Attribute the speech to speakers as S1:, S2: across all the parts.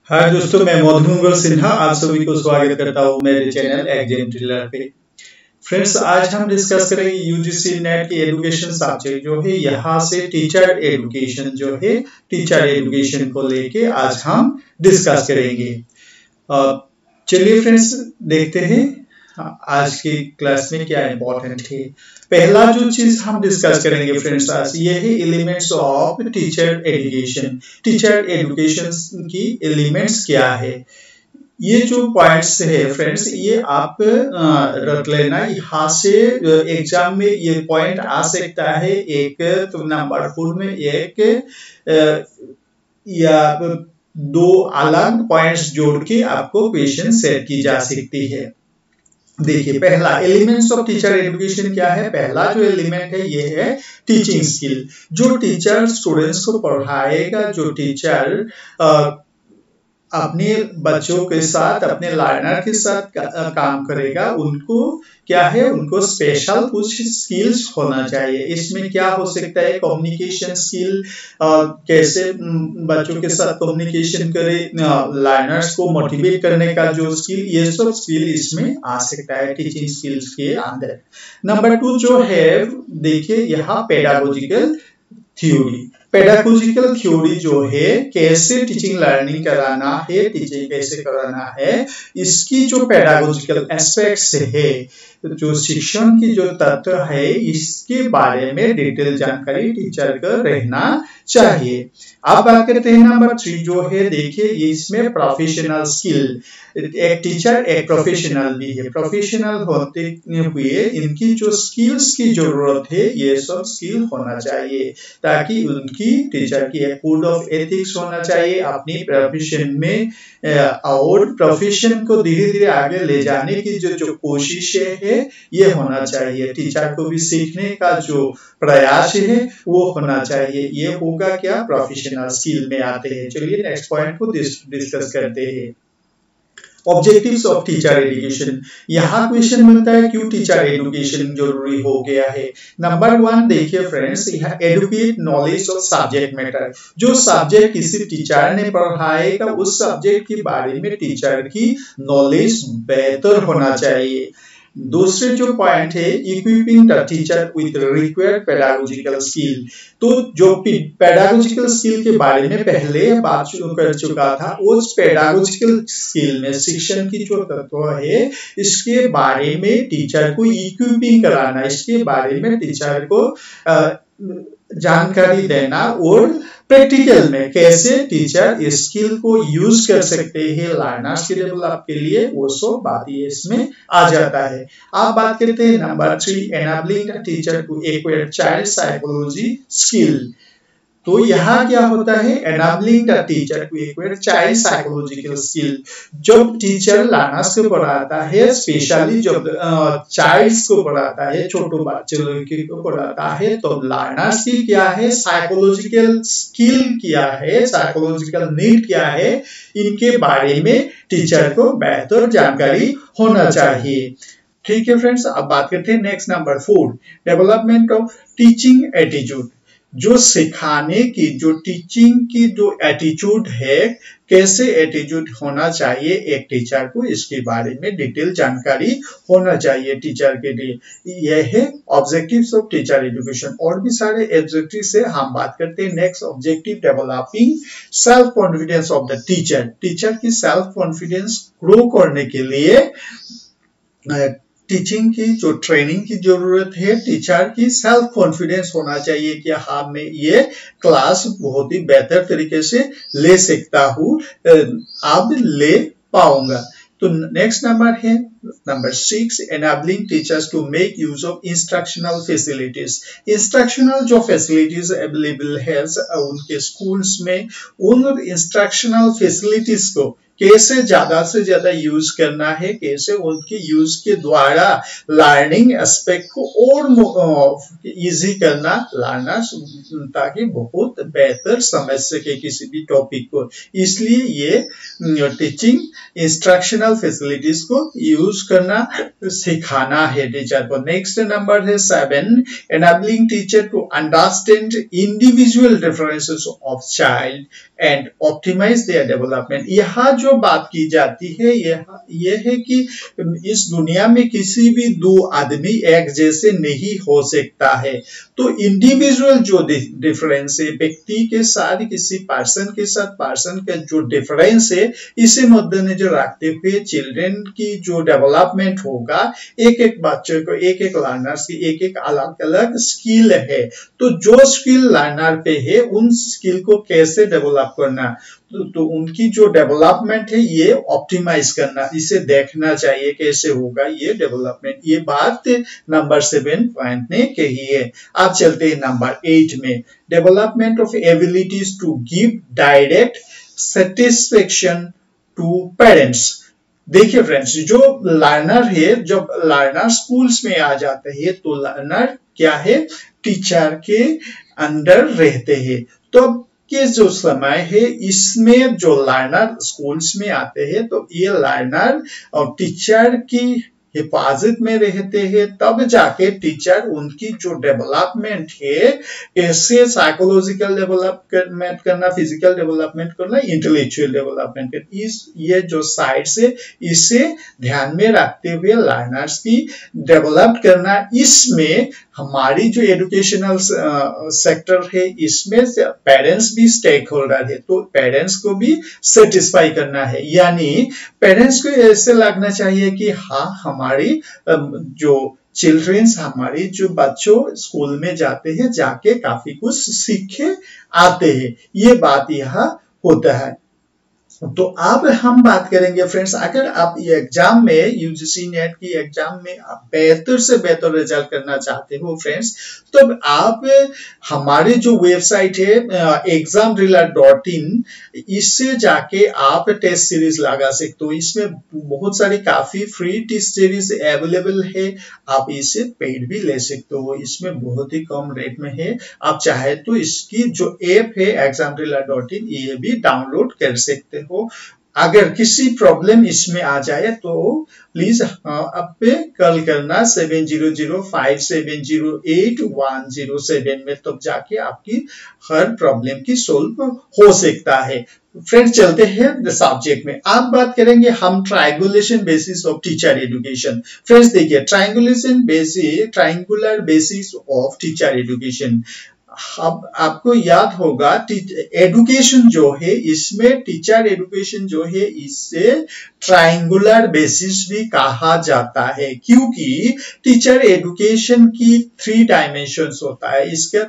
S1: हाय दोस्तों, मैं मधुमंगल सिन्हा आप सभी को स्वागत करता हूँ मेरे चैनल एग्जाम ट्रिलर पे। फ्रेंड्स, आज हम डिस्कस करेंगे यूजीसी नेट की एजुकेशन सब्जेक्ट जो है यहाँ से टीचर एजुकेशन को लेके आज हम डिस्कस करेंगे। चलिए फ्रेंड्स, देखते हैं आज की क्लास में क्या इम्पोर्टेंट है। पहला जो चीज हम डिस्कस करेंगे फ्रेंड्स आज ये है elements of teacher education. Teacher education की एलिमेंट्स क्या है, ये जो पॉइंट्स है फ्रेंड्स ये आप रख लेना। यहाँ से एग्जाम में ये पॉइंट आ सकता है, एक तो नंबर 4 में एक या दो अलग पॉइंट्स जोड़ के आपको क्वेश्चन सेट की जा सकती है। देखिए, पहला एलिमेंट्स ऑफ टीचर एजुकेशन क्या है। पहला जो एलिमेंट है ये है टीचिंग स्किल। जो टीचर स्टूडेंट्स को पढ़ाएगा, जो टीचर अपने बच्चों के साथ, अपने लर्नर के साथ काम करेगा, उनको क्या है, उनको स्पेशल कुछ स्किल्स होना चाहिए। इसमें क्या हो सकता है, कम्युनिकेशन स्किल, कैसे बच्चों के साथ कम्युनिकेशन करे, लर्नर्स को मोटिवेट करने का जो स्किल, ये सब स्किल इसमें आ सकता है टीचिंग स्किल्स के अंदर। नंबर 2 जो है, देखिए यहाँ पेडागोजिकल थ्योरी। पेडागोजिकल थ्योरी जो है, कैसे टीचिंग लर्निंग कराना है, टीचिंग कैसे कराना है, इसकी जो पेडागोजिकल एस्पेक्ट्स है, जो शिक्षण की जो तत्व है, इसके बारे में डिटेल जानकारी टीचर को रहना चाहिए। अब बात करते हैं नंबर 3 जो है, देखिए इसमें प्रोफेशनल स्किल। एक टीचर एक प्रोफेशनल भी है। प्रोफेशनल होते हुए इनकी जो स्किल्स की जरूरत है, ये सब स्किल होना चाहिए, ताकि उनकी टीचर की एक कोड ऑफ एथिक्स होना चाहिए अपनी प्रोफेशन में, और प्रोफेशन को धीरे धीरे आगे ले जाने की जो कोशिशें है ये होना चाहिए। टीचर को भी सीखने का जो प्रयास है वो होना चाहिए। ये होगा क्या, प्रोफेशनल स्किल में आते हैं। चलिए नेक्स्ट पॉइंट को डिस्कस करते हैं। Objectives of teacher education. यहाँ क्वेश्चन मिलता है क्यों टीचर एजुकेशन जरूरी हो गया है। नंबर 1 देखिए फ्रेंड्स, यहाँ educate knowledge of subject matter. जो सब्जेक्ट किसी टीचर ने पढ़ाएगा, उस सब्जेक्ट के बारे में टीचर की नॉलेज बेहतर होना चाहिए। दूसरे जो पॉइंट है, equipping the teacher with required pedagogical skill. तो जो पेडागोजिकल स्किल के बारे में पहले बात कर चुका था, उस पेडागोजिकल स्किल में शिक्षण की जो तत्व है, इसके बारे में टीचर को इक्विपिंग कराना, इसके बारे में टीचर को जानकारी देना, और प्रैक्टिकल में कैसे टीचर इस स्किल को यूज कर सकते हैं लर्नर्स के डेवलप के लिए, वो सब बात ये इसमें आ जाता है। आप बात करते हैं number 3, enabling the teacher to acquire child psychology skill. तो यहाँ क्या होता है, enabling the teacher to acquire child psychological skill. जब टीचर लर्नर्स को पढ़ाता है, स्पेशली जब चाइल्ड्स को पढ़ाता है, छोटे बच्चे को पढ़ाता है, तो लर्नर्स की क्या है, साइकोलॉजिकल स्किल क्या है, साइकोलॉजिकल नीड क्या है, इनके बारे में टीचर को बेहतर जानकारी होना चाहिए। ठीक है फ्रेंड्स, अब बात करते हैं next number 4, development of teaching attitude. जो सिखाने की, जो टीचिंग की जो एटीट्यूड है, कैसे एटीट्यूड होना चाहिए एक टीचर को, इसके बारे में डिटेल जानकारी होना चाहिए टीचर के लिए। यह है ऑब्जेक्टिव्स ऑफ टीचर एजुकेशन। और भी सारे ऑब्जेक्टिव से हम बात करते हैं। Next objective, developing self confidence of the teacher. Teacher की सेल्फ कॉन्फिडेंस ग्रो करने के लिए टीचिंग की जो ट्रेनिंग की जरूरत है, टीचर की सेल्फ कॉन्फिडेंस होना चाहिए कि हाँ मैं ये क्लास बहुत ही बेहतर तरीके से ले सकता हूँ, अब ले पाऊंगा। तो नेक्स्ट नंबर है number 6, enabling teachers to make use of instructional facilities. Instructional जो फैसिलिटीज अवेलेबल है उनके स्कूल्स में, उन इंस्ट्रक्शनल फैसिलिटीज को कैसे ज्यादा से ज्यादा यूज करना है, कैसे उनके यूज के द्वारा लर्निंग एस्पेक्ट को और इजी करना लर्नर्स, ताकि बहुत बेहतर समझ सके किसी भी टॉपिक को। इसलिए ये टीचिंग इंस्ट्रक्शनल फैसिलिटीज को यूज करना सिखाना है टीचर को। नेक्स्ट नंबर है 7, enabling teacher to understand individual differences of child and optimise their development. यहाँ जो बात की जाती है यह है कि इस दुनिया में किसी भी दो आदमी एक जैसे नहीं हो सकता है, तो इंडिविजुअल जो डिफरेंस है व्यक्ति के साथ, किसी पर्सन के साथ पर्सन का जो डिफरेंस है, इसे मद्देनजर रखते हुए चिल्ड्रन की जो डेवलपमेंट होगा, एक एक बच्चे को, एक एक लर्नर्स की एक एक अलग अलग स्किल है, तो जो स्किल लर्नर पे है उन स्किल को कैसे डेवलप करना, तो उनकी जो डेवलपमेंट है ये ऑप्टिमाइज करना, इसे देखना चाहिए कैसे होगा ये डेवलपमेंट। ये बात नंबर 7 पॉइंट ने कही है। अब चलते हैं नंबर 8 में, development of abilities to give direct satisfaction to parents. देखिए फ्रेंड्स, जो लर्नर है, जब लर्नर स्कूल्स में आ जाते हैं तो लर्नर क्या है, टीचर के अंडर रहते हैं। तो के जो समय है इसमें जो लर्नर स्कूल्स में आते हैं तो ये लर्नर और टीचर की हिफाजत में रहते हैं, तब जाके टीचर उनकी जो डेवलपमेंट है, कैसे साइकोलॉजिकल डेवलपमेंट करना, फिजिकल डेवलपमेंट करना, इंटेलेक्चुअल डेवलपमेंट करना, ये जो साइड्स है इसे ध्यान में रखते हुए लर्नर्स की डेवलप करना। इसमें हमारी जो एजुकेशनल सेक्टर है इसमें पेरेंट्स भी स्टेक होल्डर है, तो पेरेंट्स को भी सेटिस्फाई करना है, यानी पेरेंट्स को ऐसे लगना चाहिए कि हाँ हमारी जो चिल्ड्रंस, हमारी जो बच्चों स्कूल में जाते हैं, जाके काफी कुछ सीखे आते हैं, ये बात यहाँ होता है। तो अब हम बात करेंगे फ्रेंड्स, अगर आप ये एग्जाम में, यूजीसी नेट की एग्जाम में आप बेहतर से बेहतर रिजल्ट करना चाहते हो फ्रेंड्स, तो आप हमारे जो वेबसाइट है examdriller.in, इससे जाके आप टेस्ट सीरीज लगा सकते हो। इसमें बहुत सारी काफी फ्री टेस्ट सीरीज अवेलेबल है, आप इसे पेड भी ले सकते हो, इसमें बहुत ही कम रेट में है। आप चाहे तो इसकी जो ऐप है examdriller.in, ये भी डाउनलोड कर सकते हो। अगर किसी प्रॉब्लम इसमें आ जाए तो प्लीज आप पे कॉल करना 7005708107 में, तब जाके आपकी हर प्रॉब्लम की सॉल्व हो सकता है। फ्रेंड्स चलते हैं सब्जेक्ट में। आप बात करेंगे हम triangulation basis of teacher education. Friends देखिए, triangular basis of teacher education, अब आपको याद होगा एडुकेशन जो है, इसमें टीचर एडुकेशन जो है इसे ट्रायंगुलर बेसिस भी कहा जाता है, क्योंकि टीचर एडुकेशन की 3 डायमेंशंस होता है, इसका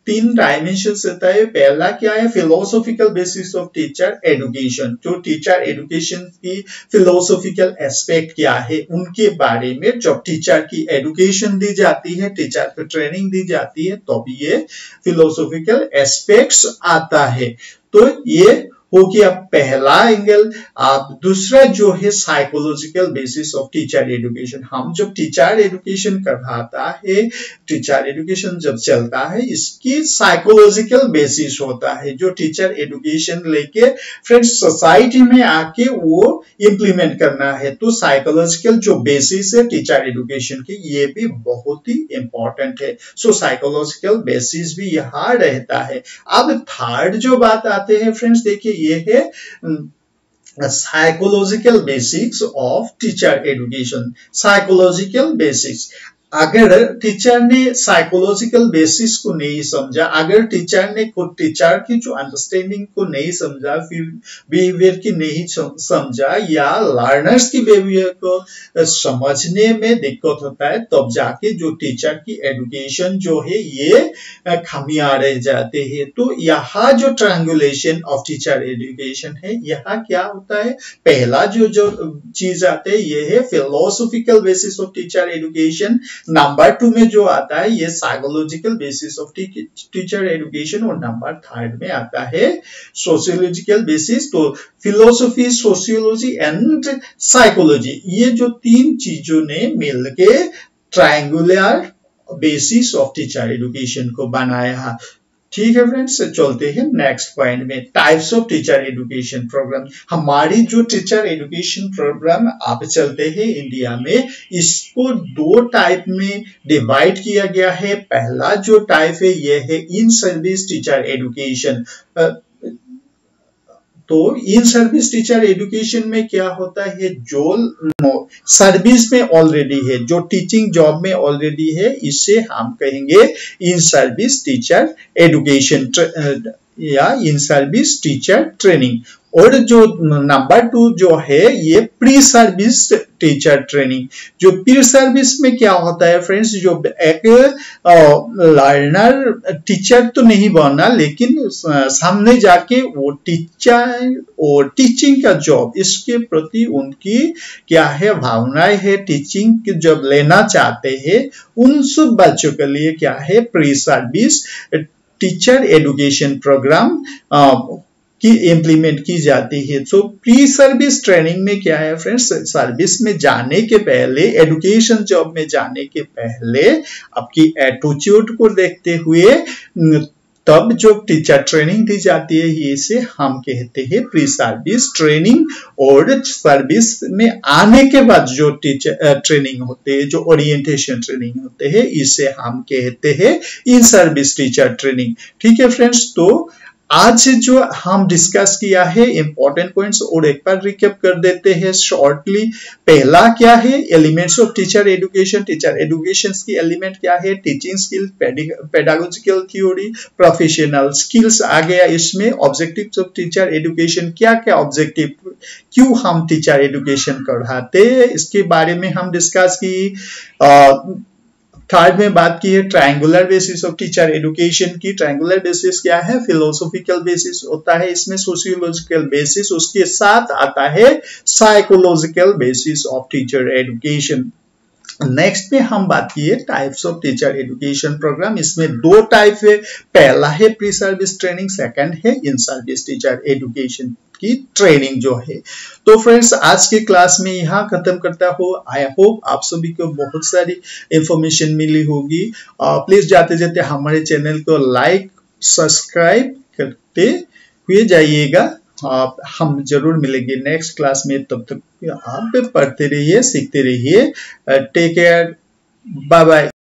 S1: 3 डायमेंशंस होता है। पहला क्या है, philosophical basis of teacher education, जो टीचर एजुकेशन की फिलोसॉफिकल एस्पेक्ट क्या है उनके बारे में जब टीचर की एजुकेशन दी जाती है, टीचर को ट्रेनिंग दी जाती है, तब ये फिलोसॉफिकल एस्पेक्ट्स आता है। तो ये हो गया पहला एंगल। आप दूसरा जो है psychological basis of teacher education, हम जब टीचर एजुकेशन करवाता है, टीचर एजुकेशन जब चलता है, इसकी साइकोलॉजिकल बेसिस होता है, जो टीचर एजुकेशन लेके फ्रेंड्स सोसाइटी में आके वो इंप्लीमेंट करना है। तो साइकोलॉजिकल जो बेसिस है टीचर एजुकेशन की, ये भी बहुत ही इंपॉर्टेंट है। सो साइकोलॉजिकल बेसिस भी यहाँ रहता है। अब थर्ड जो बात आते हैं फ्रेंड्स, देखिए ये है psychological basics of teacher education. Psychological basics, अगर टीचर ने साइकोलॉजिकल बेसिस को नहीं समझा, अगर टीचर ने टीचर की जो अंडरस्टैंडिंग को नहीं समझा, फिर बिहेवियर की नहीं समझा, या लर्नर्स की बिहेवियर को समझने में दिक्कत होता है, तब जाके जो टीचर की एजुकेशन जो है ये खामियां रह जाते हैं। तो यहाँ जो ट्रायंगुलेशन ऑफ टीचर एजुकेशन है, यहाँ क्या होता है, पहला जो चीज आते है ये है philosophical basis of teacher education, number 2 में जो आता है ये psychological basis of teacher education, और नंबर 3 में आता है सोशियोलॉजिकल बेसिस। तो फिलोसफी, सोशियोलॉजी एंड साइकोलॉजी, ये जो 3 चीजों ने मिलके triangular basis of teacher education को बनाया। ठीक है फ्रेंड्स, चलते हैं नेक्स्ट पॉइंट में, types of teacher education programme. हमारी जो टीचर एजुकेशन प्रोग्राम आप चलते हैं इंडिया में, इसको 2 टाइप में डिवाइड किया गया है। पहला जो टाइप है ये है इन सर्विस टीचर एजुकेशन। तो इन सर्विस टीचर एजुकेशन में क्या होता है, जो सर्विस में ऑलरेडी है, जो टीचिंग जॉब में ऑलरेडी है, इसे हम कहेंगे इन सर्विस टीचर एजुकेशन या इन सर्विस टीचर ट्रेनिंग। और जो नंबर 2 जो है ये प्री सर्विस टीचर ट्रेनिंग। जो प्री सर्विस में क्या होता है फ्रेंड्स, जो एक लर्नर टीचर तो नहीं बनना, लेकिन सामने जाके वो टीचर और टीचिंग का जॉब, इसके प्रति उनकी क्या है भावनाएं है, टीचिंग जब लेना चाहते हैं, उन सब बच्चों के लिए क्या है pre service teacher education programme की इम्प्लीमेंट की जाती है। तो प्री सर्विस ट्रेनिंग में क्या है फ्रेंड्स, सर्विस में जाने के पहले, एजुकेशन जॉब में जाने के पहले आपकी एटीट्यूड को देखते हुए तब जो टीचर ट्रेनिंग दी जाती है, इसे हम कहते हैं प्री सर्विस ट्रेनिंग। और सर्विस में आने के बाद जो टीचर ट्रेनिंग होते हैं, जो ओरिएंटेशन ट्रेनिंग होते हैं, इसे हम कहते हैं इन सर्विस टीचर ट्रेनिंग। ठीक है फ्रेंड्स, तो आज जो हम डिस्कस किया है इंपॉर्टेंट पॉइंट्स और एक बार रिकैप कर देते हैं शॉर्टली। पहला क्या है, elements of teacher education. Teacher education की एलिमेंट क्या है, teaching skill, pedagogical theory, professional skills आ गया इसमें। ऑब्जेक्टिव्स ऑफ टीचर एजुकेशन, क्या क्या ऑब्जेक्टिव, क्यों हम टीचर एजुकेशन पढ़ाते हैं, इसके बारे में हम डिस्कस की। थर्ड में बात की है triangular basis of teacher education की। ट्रायंगुलर बेसिस क्या है, फिलोसॉफिकल बेसिस होता है इसमें, सोशियोलॉजिकल बेसिस, उसके साथ आता है psychological basis of teacher education. Next में हम बात की है types of teacher education programme. इसमें 2 टाइप है, पहला है प्री सर्विस ट्रेनिंग, सेकंड है इन सर्विस टीचर एजुकेशन की ट्रेनिंग जो है। तो फ्रेंड्स, आज के क्लास में यहाँ खत्म करता हूँ। आई होप आप सभी को बहुत सारी इंफॉर्मेशन मिली होगी। प्लीज जाते जाते हमारे चैनल को लाइक सब्सक्राइब करते हुए जाइएगा। हम जरूर मिलेंगे नेक्स्ट क्लास में, तब तक आप पढ़ते रहिए, सीखते रहिए। Take care, bye bye.